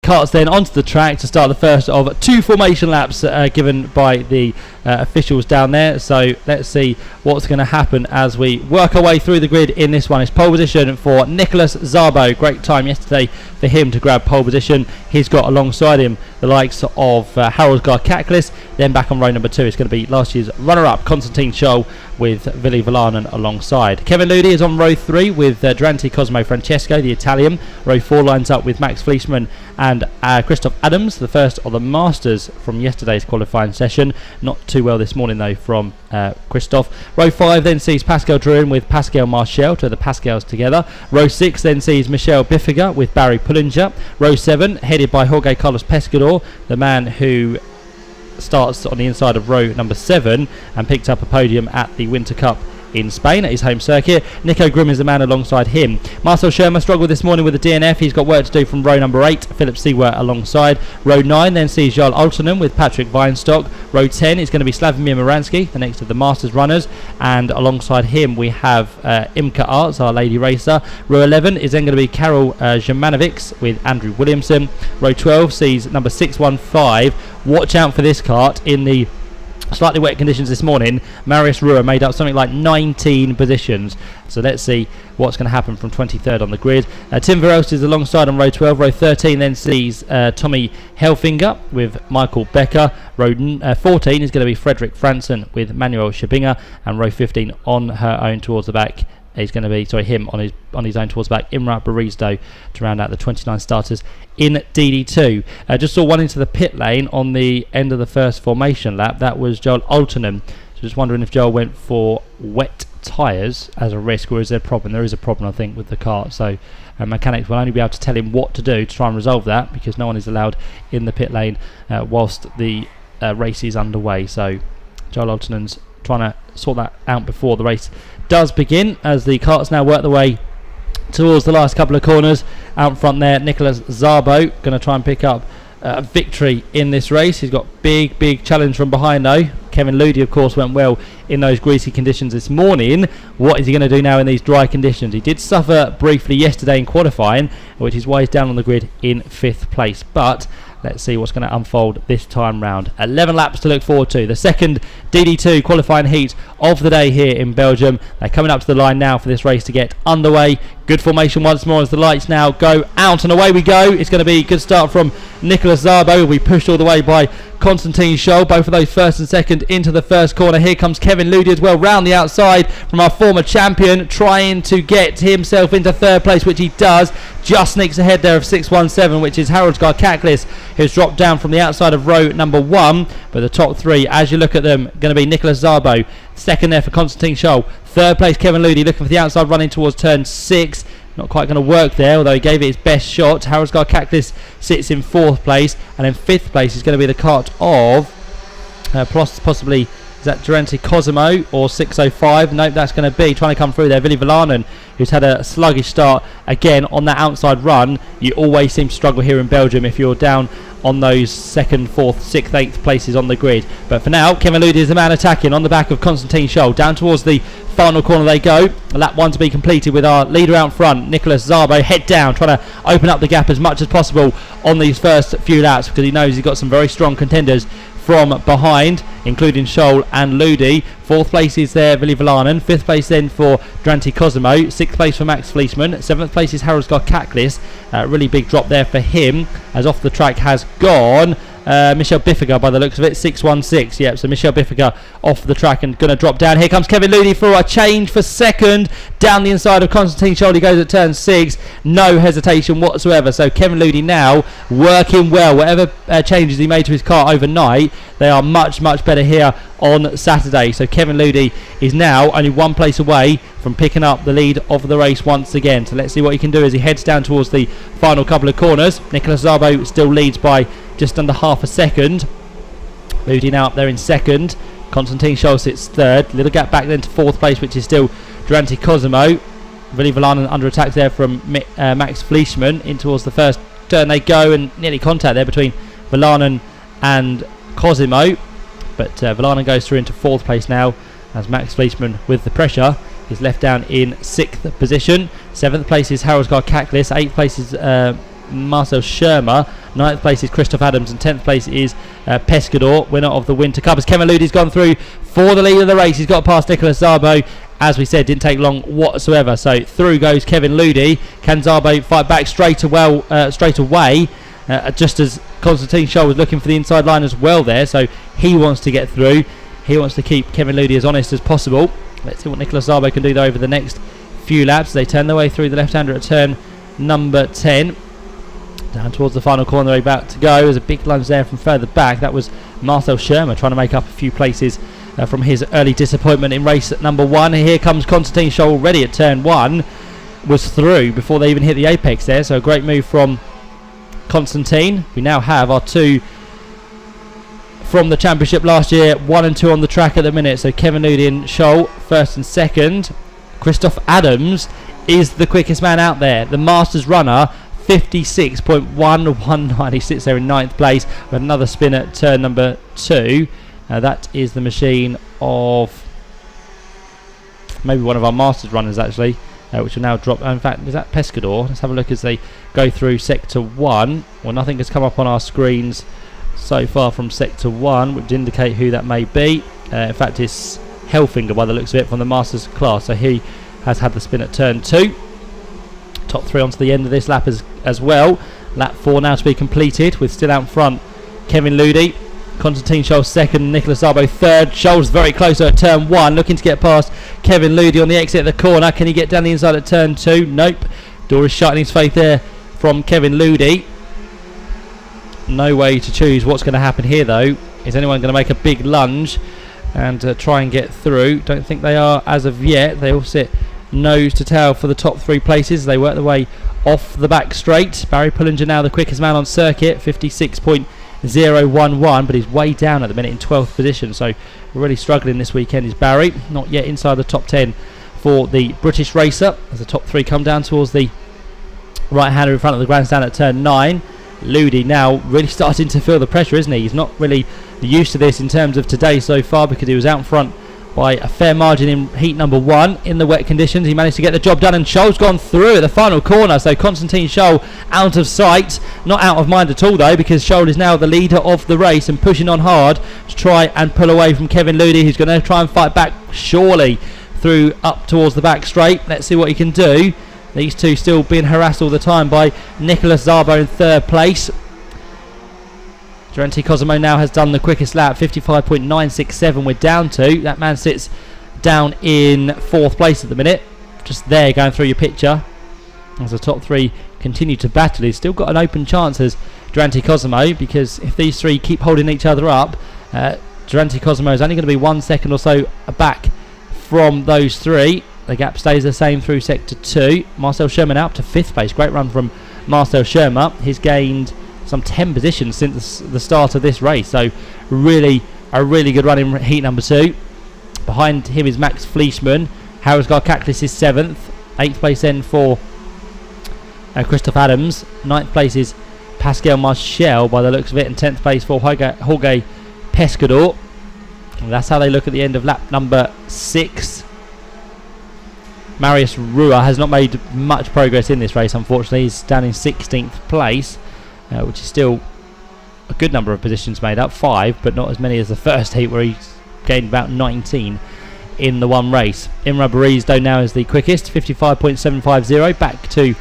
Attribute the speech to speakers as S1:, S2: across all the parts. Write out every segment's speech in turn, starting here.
S1: carts then onto the track to start the first of 2 formation laps given by the officials down there. So let's see what's going to happen as we work our way through the grid in this one. It's pole position for Nicholas Szabo. Great time yesterday for him to grab pole position. He's got alongside him the likes of Harold Garcaklis. Then back on row number 2 it's going to be last year's runner-up Konstantin Scholl with Vili Valanen alongside. Kevin Ludi is on row 3 with Durante Cosmo Francesco, the Italian. Row 4 lines up with Max Fleischmann and Christoph Adams, the first of the Masters from yesterday's qualifying session. Not too well this morning though from Christoph. Row 5 then sees Pascal Drouin with Pascal Marchel, to the Pascals together. Row 6 then sees Michel Biffiger with Barry Pullinger. Row 7 headed by Jorge Carlos Pescador, the man who starts on the inside of row number 7 and picked up a podium at the Winter Cup in Spain at his home circuit. Nico Grimm is the man alongside him. Marcel Schirmer struggled this morning with the DNF. He's got work to do from row number 8. Philip Seward alongside. Row 9 then sees Jarl Altonen with Patrick Weinstock. Row 10 is going to be Slavomir Moransky, the next of the Masters runners, and alongside him we have Imka Arts, our lady racer. Row 11 is then going to be Karol Zimanovic with Andrew Williamson. Row 12 sees number 615. Watch out for this kart in the slightly wet conditions this morning. Marius Ruhr made up something like 19 positions. So let's see what's going to happen from 23rd on the grid. Tim Verelst is alongside on row 12. Row 13 then sees Tommy Helfinger with Michael Becker. Row 14 is going to be Frederick Franson with Manuel Schabinger, and row 15 on her own towards the back is going to be, him on his own towards the back, Imre Barizdo, to round out the 29 starters in DD2. Just saw one into the pit lane on the end of the first formation lap. That was Joel Altonen. So just wondering if Joel went for wet tyres as a risk, or is there a problem? There is a problem, I think, with the car. So mechanics will only be able to tell him what to do to try and resolve that, because no one is allowed in the pit lane whilst the race is underway. So Joel Altonen's trying to sort that out before the race does begin, as the carts now work their way towards the last couple of corners. Out front there, Nicholas Szabo going to try and pick up a victory in this race. He's got big challenge from behind though. Kevin Ludi of course went well in those greasy conditions this morning. What is he going to do now in these dry conditions? He did suffer briefly yesterday in qualifying, which is why he's down on the grid in 5th place, but let's see what's going to unfold this time round. 11 laps to look forward to. The second DD2 qualifying heat of the day here in Belgium. They're coming up to the line now for this race to get underway. Good formation once more as the lights now go out, and away we go. It's going to be a good start from Nicholas Szabo. We pushed all the way by Konstantin Scholl, both of those first and second into the first corner. Here comes Kevin Ludi as well round the outside from our former champion, trying to get himself into 3rd place, which he does. Just sneaks ahead there of 617, which is Harold Garcaklis, who's dropped down from the outside of row number 1. But the top 3, as you look at them, going to be Nicholas Szabo, second there for Konstantin Scholl. 3rd place Kevin Ludi, looking for the outside, running towards turn 6. Not quite going to work there, although he gave it his best shot. Harold Garcaklis sits in 4th place, and in 5th place is going to be the kart of possibly, is that Durante Cosimo or 605? Nope, that's going to be trying to come through there, Vili Valanen, who's had a sluggish start again on that outside run. You always seem to struggle here in Belgium if you're down on those 2nd, 4th, 6th, 8th places on the grid. But for now, Kevin Ludi is the man attacking on the back of Konstantin Scholl. Down towards the final corner they go. Lap 1 to be completed with our leader out front, Nicholas Szabo, head down, trying to open up the gap as much as possible on these first few laps, because he knows he's got some very strong contenders from behind, including Scholl and Ludi. 4th place is there, Vili Valanen. 5th place then for Durante Cosimo. 6th place for Max Fleischmann. 7th place is Harold Garcaklis. Really big drop there for him, as off the track has gone Michel Biffiger by the looks of it, 616. Yep, so Michel Biffiger off the track and going to drop down. Here comes Kevin Ludi for a change for 2nd. Down the inside of Konstantin Scholl, he goes at turn 6. No hesitation whatsoever. So Kevin Ludi now working well. Whatever changes he made to his car overnight, they are much better here on Saturday. So Kevin Ludi is now only 1 place away from picking up the lead of the race once again. So let's see what he can do as he heads down towards the final couple of corners. Nicholas Szabo still leads by just under half a second. Ludi now up there in 2nd. Konstantin Scholl sits 3rd. Little gap back then to 4th place, which is still Durante Cosimo. Vili Valanen under attack there from Max Fleischmann. In towards the first turn they go, and nearly contact there between Valanen and Cosimo. But Valanen goes through into 4th place now, as Max Fleischmann, with the pressure, is left down in 6th position. 7th place is Harold Garcaklis. 8th place is Marcel Schirmer. 9th place is Christoph Adams, and 10th place is Pescador, winner of the Winter Cup. As Kevin Ludi's gone through for the lead of the race, he's got past Nicolas Szabo. As we said, didn't take long whatsoever. So through goes Kevin Ludi. Can Szabo fight back straight away? Just as Konstantin Scholl was looking for the inside line as well there. So he wants to get through. He wants to keep Kevin Ludi as honest as possible. Let's see what Nicolas Szabo can do though over the next few laps. They turn their way through the left-hander at turn number 10. Down towards the final corner they're about to go. There's a big lunge there from further back. That was Marcel Schirmer trying to make up a few places from his early disappointment in race number 1. Here comes Konstantin Scholl already at turn 1. Was through before they even hit the apex there. So a great move from Konstantin. We now have our 2 from the championship last year, 1 and 2 on the track at the minute. So Kevin Ludi and Scholl, first and second. Christoph Adams is the quickest man out there. The Masters runner, 56.119. He sits there in 9th place with another spin at turn number 2. That is the machine of maybe one of our Masters runners actually, which will now drop. In fact, is that Pescador? Let's have a look as they go through sector 1. Well, nothing has come up on our screens so far from sector 1, which indicate who that may be. In fact, it's Hellfinger by the looks of it from the Masters class. So he has had the spin at turn 2. Top 3 onto the end of this lap as well. Lap 4 now to be completed, with still out front Kevin Ludi. Konstantin Scholl second, Nicolas Szabo third. Scholl's very close at turn 1, looking to get past Kevin Ludi on the exit of the corner. Can he get down the inside at turn 2? Nope. Door is shut in his face there from Kevin Ludi. No way to choose what's going to happen here though. Is anyone going to make a big lunge and try and get through? Don't think they are as of yet. They all sit nose to tail for the top 3 places. They work their way off the back straight. Barry Pullinger now the quickest man on circuit, 56.011, but he's way down at the minute in 12th position. So really struggling this weekend is Barry. Not yet inside the top 10 for the British racer, as the top 3 come down towards the right-hander in front of the grandstand at turn 9. Ludi now really starting to feel the pressure, isn't he? He's not really used to this in terms of today so far, because he was out in front by a fair margin in heat number 1 in the wet conditions. He managed to get the job done, and Scholl's gone through at the final corner. So Konstantin Scholl out of sight, not out of mind at all though, because Scholl is now the leader of the race and pushing on hard to try and pull away from Kevin Ludi, who's going to try and fight back surely through up towards the back straight. Let's see what he can do. These two still being harassed all the time by Nicolas Szabo in 3rd place. Durante Cosimo now has done the quickest lap, 55.967 we're down to. That man sits down in 4th place at the minute. Just there going through your picture. As the top 3 continue to battle, he's still got an open chance as Durante Cosimo, because if these 3 keep holding each other up, Durante Cosimo is only going to be 1 second or so back from those 3. The gap stays the same through sector 2. Marcel Schirmer now up to 5th place. Great run from Marcel Schirmer. He's gained some 10 positions since the start of this race. So really a really good run in heat number 2. Behind him is Max Fleischmann. Harrisgaard Kaklis is 7th. 8th place then for Christoph Adams. 9th place is Pascal Marchel by the looks of it. And 10th place for Jorge Pescador. And that's how they look at the end of lap number 6. Marius Rua has not made much progress in this race, unfortunately. He's down in 16th place, which is still a good number of positions made up, 5, but not as many as the first heat, where he gained about 19 in the one race. Imra Barizdo now is the quickest, 55.750, back to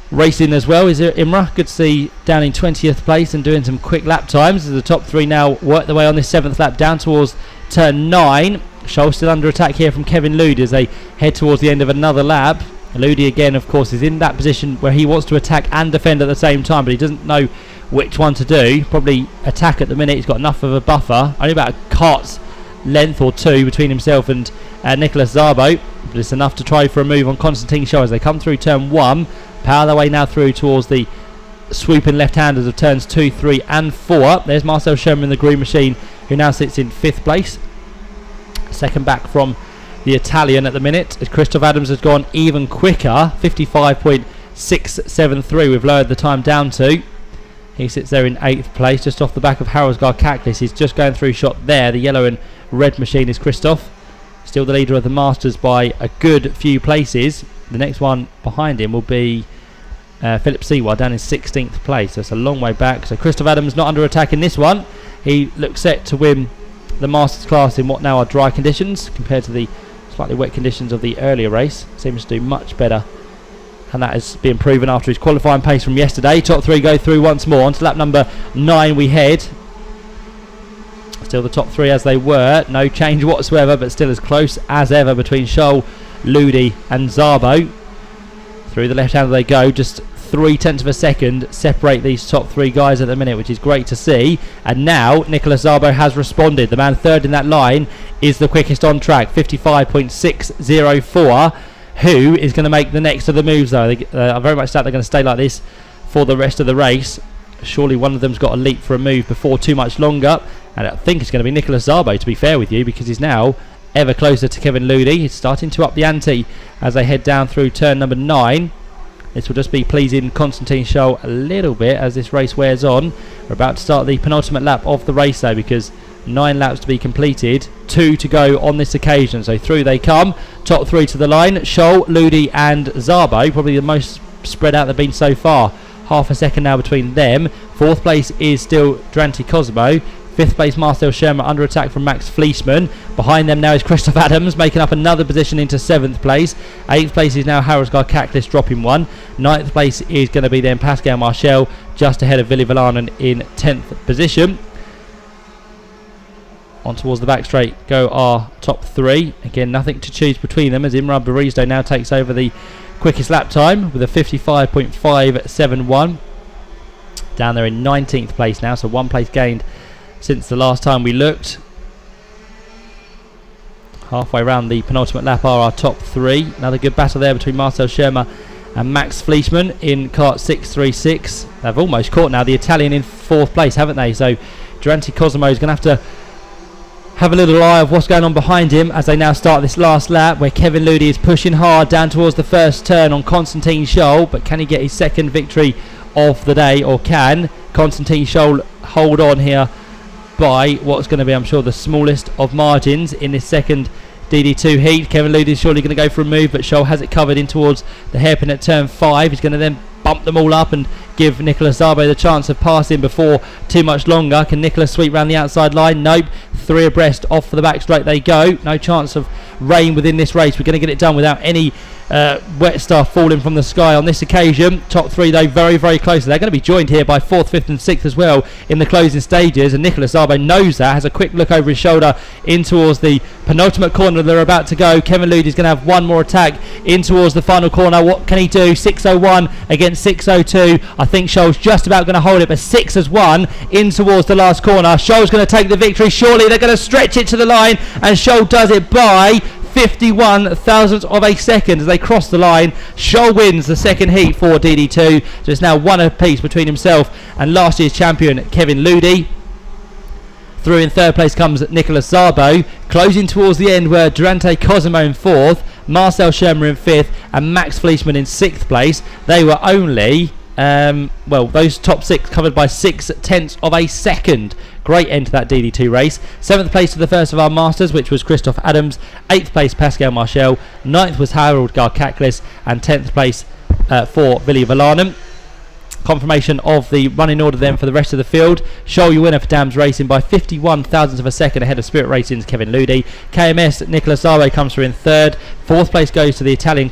S1: racing as well is Imra. Good to see down in 20th place and doing some quick lap times, as the top 3 now work their way on this 7th lap down towards turn 9. Scholl still under attack here from Kevin Ludi as they head towards the end of another lap. Ludi again, of course, is in that position where he wants to attack and defend at the same time, but he doesn't know which one to do. Probably attack at the minute. He's got enough of a buffer, only about a cart's length or 2 between himself and Nicolas Szabo, but it's enough to try for a move on Konstantin Scholl as they come through turn 1, power their way now through towards the swooping left-handers of turns 2, 3 and 4. There's Marcel Schirmer in the green machine, who now sits in 5th place. Second back from the Italian at the minute, as Christoph Adams has gone even quicker, 55.673 we've lowered the time down to. He sits there in 8th place, just off the back of Harrisgaard Kaklis. He's just going through shot there. The yellow and red machine is Christoph, still the leader of the Masters by a good few places. The next one behind him will be Philip Seward down in 16th place. So it's a long way back. So Christoph Adams not under attack in this one. He looks set to win the Masters class in what now are dry conditions compared to the slightly wet conditions of the earlier race. Seems to do much better, and that has been proven after his qualifying pace from yesterday. Top three go through once more. On to lap number 9 we head. Still the top three as they were. No change whatsoever, but still as close as ever between Scholl, Ludi and Szabo. Through the left hand they go. Just 0.3 of a second separate these top three guys at the minute, which is great to see. And now Nicolas Szabo has responded. The man third in that line is the quickest on track, 55.604. Who is going to make the next of the moves though? I very much doubt they're going to stay like this for the rest of the race. Surely one of them's got a leap for a move before too much longer, and I think it's going to be Nicolas Szabo, to be fair with you, because he's now ever closer to Kevin Ludi. He's starting to up the ante as they head down through turn number 9. This will just be pleasing Konstantin Scholl a little bit as this race wears on. We're about to start the penultimate lap of the race though, because 9 laps to be completed, 2 to go on this occasion. So through they come, top 3 to the line, Scholl, Ludi and Szabo, probably the most spread out they've been so far. Half a second now between them. 4th place is still Dranti Cosmo. 5th place Marcel Schermer under attack from Max Fleishman. Behind them now is Christoph Adams making up another position into 7th place. 8th place is now Harold Garkaklis dropping one. 9th place is going to be then Pascal Marchel just ahead of Willy Valanen in 10th position. On towards the back straight go our top 3. Again, nothing to choose between them as Imran Barizdo now takes over the quickest lap time with a 55.571. Down there in 19th place now, so 1 place gained since the last time we looked. Halfway around the penultimate lap are our top 3. Another good battle there between Marcel Schermer and Max Fleishman in kart 636. They've almost caught now the Italian in 4th place, haven't they? So Durante Cosmo is going to have to have a little eye of what's going on behind him as they now start this last lap, where Kevin Ludi is pushing hard down towards the first turn on Konstantin Scholl. But can he get his second victory of the day, or can Konstantin Scholl hold on here by what's going to be, I'm sure, the smallest of margins in this second DD2 heat? Kevin Ludi is surely going to go for a move, but Scholl has it covered in towards the hairpin at turn 5. He's going to then bump them all up and give Nicolas Szabo the chance of passing before too much longer. Can Nicolas sweep round the outside line? Nope. 3 abreast off for the back straight they go. No chance of rain within this race. We're going to get it done without any wet stuff falling from the sky on this occasion. Top 3 though very, very close. They're going to be joined here by 4th, 5th and 6th as well in the closing stages, and Nicolas Szabo knows that, has a quick look over his shoulder in towards the penultimate corner they're about to go. Kevin Ludi is going to have one more attack in towards the final corner. What can he do? 6:01 against 6:02. I think Scholl's just about going to hold it, but 6 has won in towards the last corner. Scholl's going to take the victory. Surely they're going to stretch it to the line, and Scholl does it by 51 thousandths of a second as they cross the line. Scholl wins the second heat for DD2, so it's now 1 apiece between himself and last year's champion Kevin Ludi. Through in 3rd place comes Nicolas Szabo. Closing towards the end were Durante Cosimo in 4th, Marcel Schermer in 5th and Max Fleishman in 6th place. They were only those top 6 covered by 0.6 of a second. Great end to that DD2 race. 7th place to the first of our Masters, which was Christoph Adams. 8th place Pascal Marchel. 9th was Harold Garkaklis, and 10th place for Willy Valanen. Confirmation of the running order then for the rest of the field. Scholl, your winner for Dams Racing by 51 thousandths of a second ahead of Spirit Racing's Kevin Ludi. KMS Nicolas Szabo comes through in 3rd. 4th place goes to the Italian